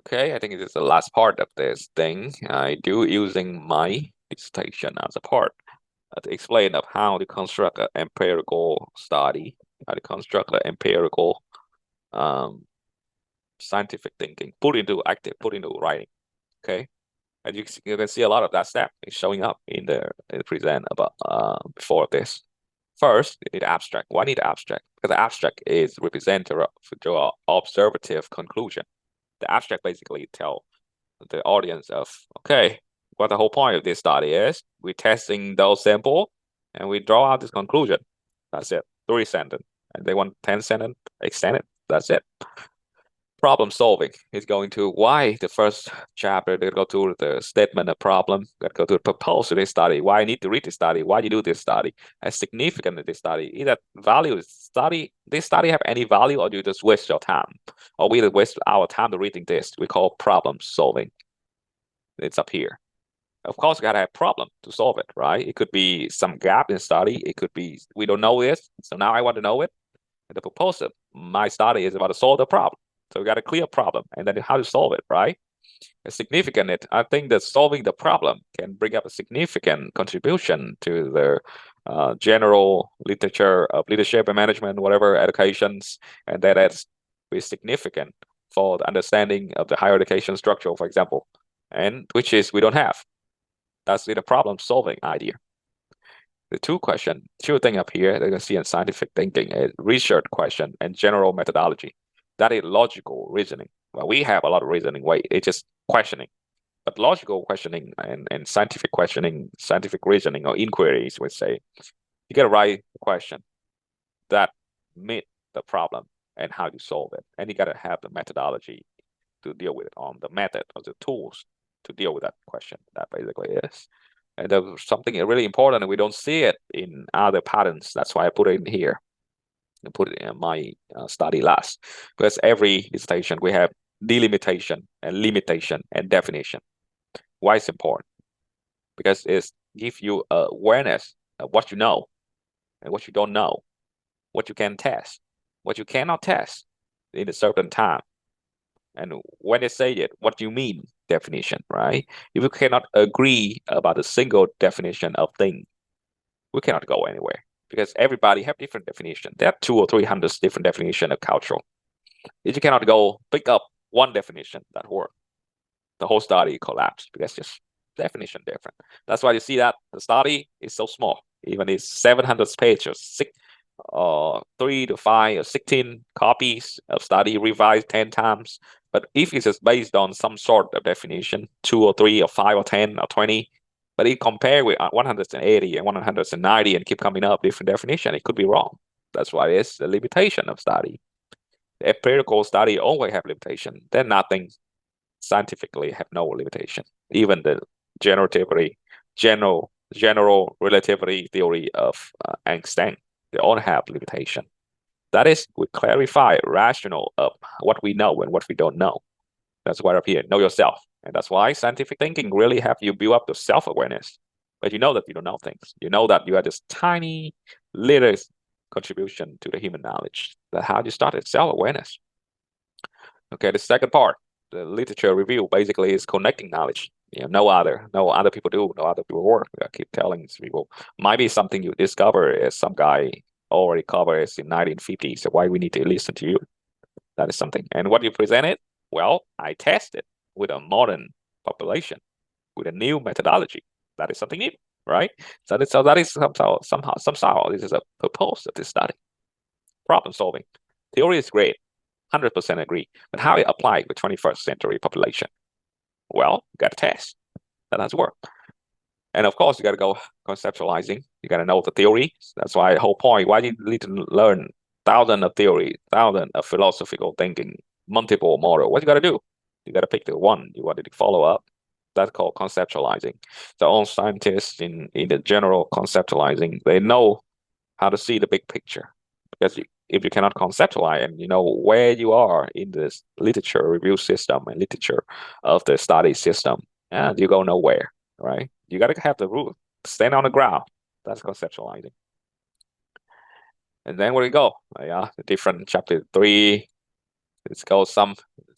Okay, I think it is the last part of this thing. I do using my dissertation as a part to explain of how to construct an empirical study, how to construct an empirical um, scientific thinking, put into writing. Okay, and you can see a lot of that step is showing up in the present about before this. First, you need abstract. Why need abstract? Because the abstract is representative of your observative conclusion. The abstract basically tell the audience of, okay, what the whole point of this study is. We're testing those sample and we draw out this conclusion. That's it. 3 sentence. And they want 10 sentence, extend it. That's it. Problem solving is going to why the first chapter they go to the statement of problem, go to the proposal of this study, why I need to read this study, why you do this study, as significant in this study, is that value this study have any value, or do you just waste your time, or we waste our time to reading this? We call problem solving. It's up here. Of course, you gotta have problem to solve it, right? It could be some gap in study. It could be we don't know this, so now I want to know it. And the proposal, my study is about to solve the problem. So we got a clear problem, and then how to solve it, right? A significant. I think that solving the problem can bring up a significant contribution to the general literature of leadership and management, whatever educations, and that's significant for the understanding of the higher education structure, for example, and which is we don't have. That's the problem solving idea. The two thing up here that you can see in scientific thinking is research question and general methodology. That is logical reasoning. Well, we have a lot of reasoning. It's just questioning. But logical questioning and scientific questioning, scientific reasoning or inquiries would say, you got to write a question that meet the problem and how you solve it. And you got to have the methodology to deal with it, on the method or the tools to deal with that question. That basically is. And there's something really important, and we don't see it in other patterns. That's why I put it in here and put it in my study last. Because every dissertation we have delimitation and limitation and definition. Why it's important? Because it gives you awareness of what you know and what you don't know, what you can test, what you cannot test in a certain time. And when they say it, what do you mean definition, right? If we cannot agree about a single definition of thing, we cannot go anywhere, because everybody have different definition. There are 200 or 300 different definition of cultural. If you cannot go pick up one definition that work, the whole study collapsed, because just definition different. That's why you see that the study is so small. Even it's 700 pages, 3 to 5 or 16 copies of study revised 10 times. But if it is based on some sort of definition, 2 or 3 or 5 or 10 or 20, but it compare with 180 and 190 and keep coming up different definition, it could be wrong. That's why it's the limitation of study. The empirical study always have limitation. Then nothing scientifically have no limitation. Even the general relativity theory of Einstein, they all have limitation. That is, we clarify rational of what we know and what we don't know. That's why up here, know yourself. And that's why scientific thinking really have you build up the self-awareness. But you know that you don't know things. You know that you have this tiny little contribution to the human knowledge. That's how you started self-awareness. Okay, the second part, the literature review, basically is connecting knowledge. No other people do, no other people work. I keep telling people, might be something you discover is some guy already covered it in 1950. So why we need to listen to you? That is something. And what you presented, well, I tested with a modern population, with a new methodology. That is something new, right? So that is somehow this is a purpose of this study. Problem solving. Theory is great, 100% agree. But how it apply with 21st century population? Well, you got to test. That has work. And of course, you got to go conceptualizing. You got to know the theory. That's why the whole point, why you need to learn thousands of theory, thousands of philosophical thinking, multiple model. What you got to do? You got to pick the one you wanted to follow up. That's called conceptualizing. So all scientists in the general conceptualizing, they know how to see the big picture. Because if you cannot conceptualize and you know where you are in this literature review system and literature of the study system, and you go nowhere, right? You got to have the rule, stand on the ground. That's conceptualizing. And then where we go? Yeah, the different chapter 3, It's called some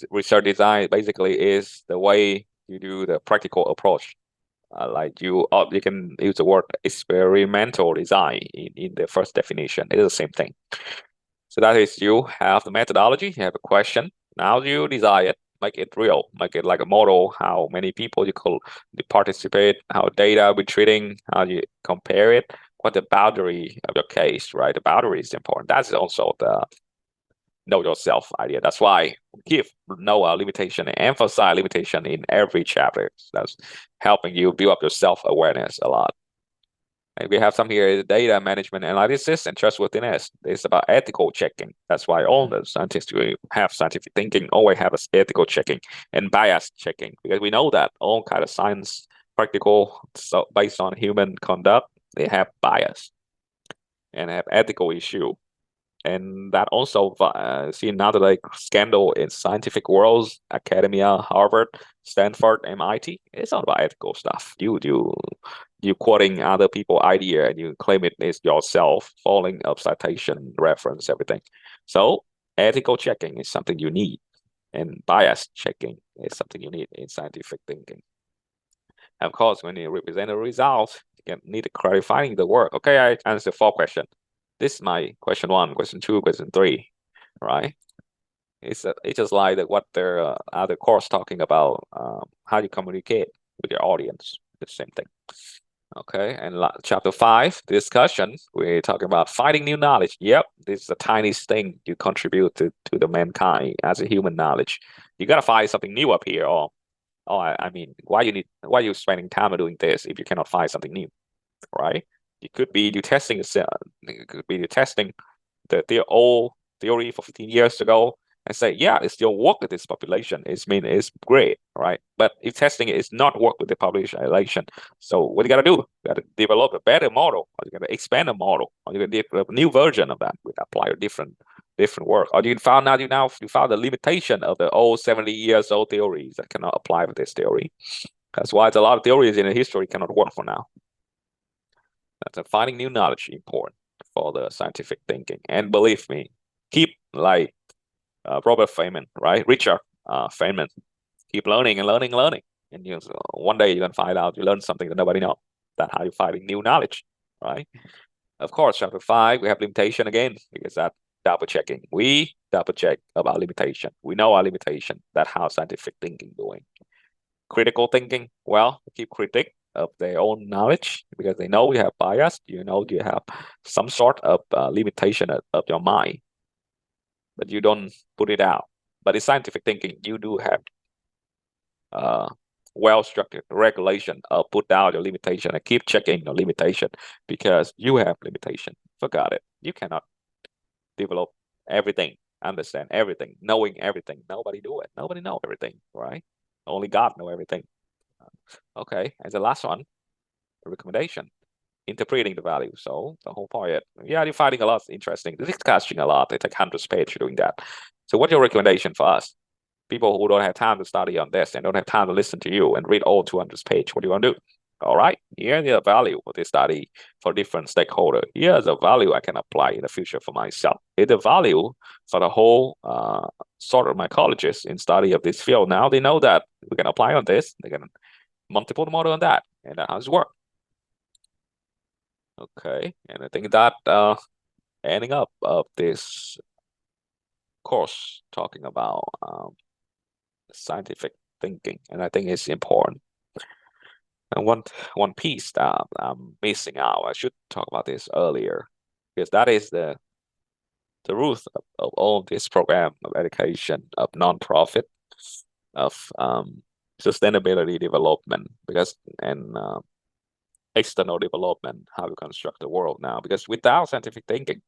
research design. Basically, is the way you do the practical approach. Like you can use the word experimental design in the first definition. It is the same thing. So that is, you have the methodology, you have a question. Now you design it, make it real, make it like a model, how many people you could participate, how data we're treating, how you compare it, what the boundary of your case, right? The boundary is important. That's also the know yourself idea. That's why we give know a limitation and emphasize limitation in every chapter. That's helping you build up your self-awareness a lot. And we have some here, data management analysis and trustworthiness. It's about ethical checking. That's why all the scientists who have scientific thinking always have ethical checking and bias checking, because we know that all kind of science, practical, so based on human conduct, they have bias and have ethical issue. And that also see another like scandal in scientific worlds, academia, Harvard, Stanford, MIT. It's all about ethical stuff. You quoting other people idea and you claim it is yourself, following up citation, reference, everything. So ethical checking is something you need, and bias checking is something you need in scientific thinking. And of course, when you represent a result, you need to clarifying the work. Okay, I answered 4 questions. This is my question 1, question 2, question 3, right? It's just like what their other course talking about how you communicate with your audience. The same thing. Okay, and chapter 5 discussion, we're talking about finding new knowledge. Yep, this is the tiniest thing you contribute to the mankind as a human knowledge. You gotta find something new up here, or I mean, why are you spending time doing this if you cannot find something new, right? It could be you testing it could be you testing the old theory for 15 years ago and say, yeah, it still work with this population. It's great, right? But if testing it is not work with the population, so what you gotta do? You gotta develop a better model, or you gotta expand a model, or you gotta develop a new version of that with apply a different work. Or you found out you found the limitation of the old 70 years old theories that cannot apply with this theory. That's why a lot of theories in the history cannot work for now. That's finding new knowledge important for the scientific thinking. And believe me, keep like Robert Feynman, right? Richard Feynman, keep learning and learning and learning. And one day you're gonna find out you learn something that nobody knows. That's how you're finding new knowledge, right? Of course, chapter 5, we have limitation again, because that double checking. We double check about limitation. We know our limitation. That's how scientific thinking doing. Critical thinking, well, keep critic of their own knowledge, because they know you have bias, you have some sort of limitation of your mind, but you don't put it out. But in scientific thinking, you do have well-structured regulation of put down your limitation and keep checking your limitation, because you have limitation. Forgot it. You cannot develop everything, understand everything, knowing everything. Nobody do it. Nobody know everything, right? Only God know everything. Okay, and the last one, recommendation, interpreting the value. So the whole point, yeah, you're finding a lot interesting, discussing a lot. They take hundreds of pages doing that. So what's your recommendation for us? People who don't have time to study on this and don't have time to listen to you and read all 200 pages, what do you want to do? All right, here's the value of this study for different stakeholders. Here's the value I can apply in the future for myself. It's the value for the whole sort of mycologists in study of this field. Now they know that we can apply on this. They can multiple model on that, and that's how it works. Okay, and I think that ending up of this course talking about scientific thinking, and I think it's important. And one piece that I'm missing out, I should talk about this earlier, because that is the root of all this program of education, of nonprofit, of sustainability development, because and external development, how to construct the world now. Because without scientific thinking,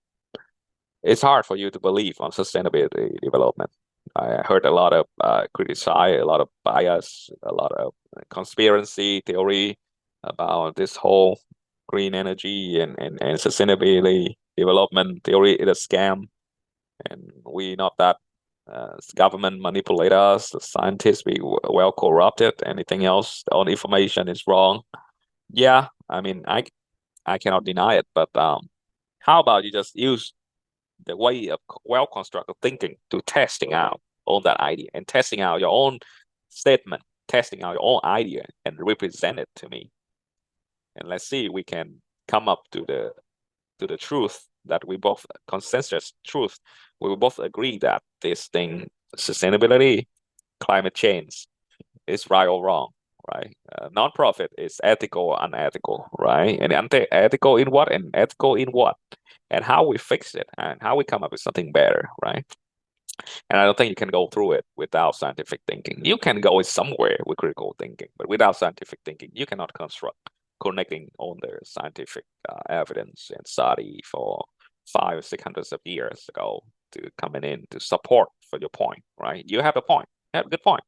it's hard for you to believe on sustainability development. I heard a lot of criticize, a lot of bias, a lot of conspiracy theory about this whole green energy and sustainability development theory is a scam, and we not that government manipulate us, the scientists be well corrupted, anything else, all the information is wrong. Yeah, I mean, I cannot deny it, but how about you just use the way of well-constructed thinking to testing out on that idea and testing out your own statement, testing out your own idea and represent it to me. And let's see if we can come up to the truth that we both, consensus truth, we will both agree that this thing, sustainability, climate change, is right or wrong, right? Non-profit is ethical or unethical, right? And ethical in what and ethical in what, and how we fix it and how we come up with something better, right? And I don't think you can go through it without scientific thinking. You can go somewhere with critical thinking, but without scientific thinking, you cannot construct connecting on the scientific evidence and study for 500 or 600 of years ago to coming in to support for your point, right? You have a point, you have a good point,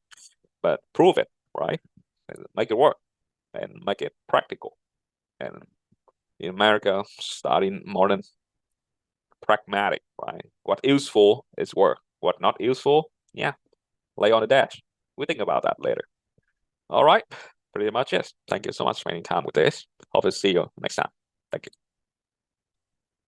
but prove it, right? And make it work and make it practical. And in America, studying more than pragmatic, right? What useful is work. What not useful, yeah, lay on the dash. We think about that later. All right, pretty much it. Thank you so much for spending time with this. Hope to see you next time. Thank you.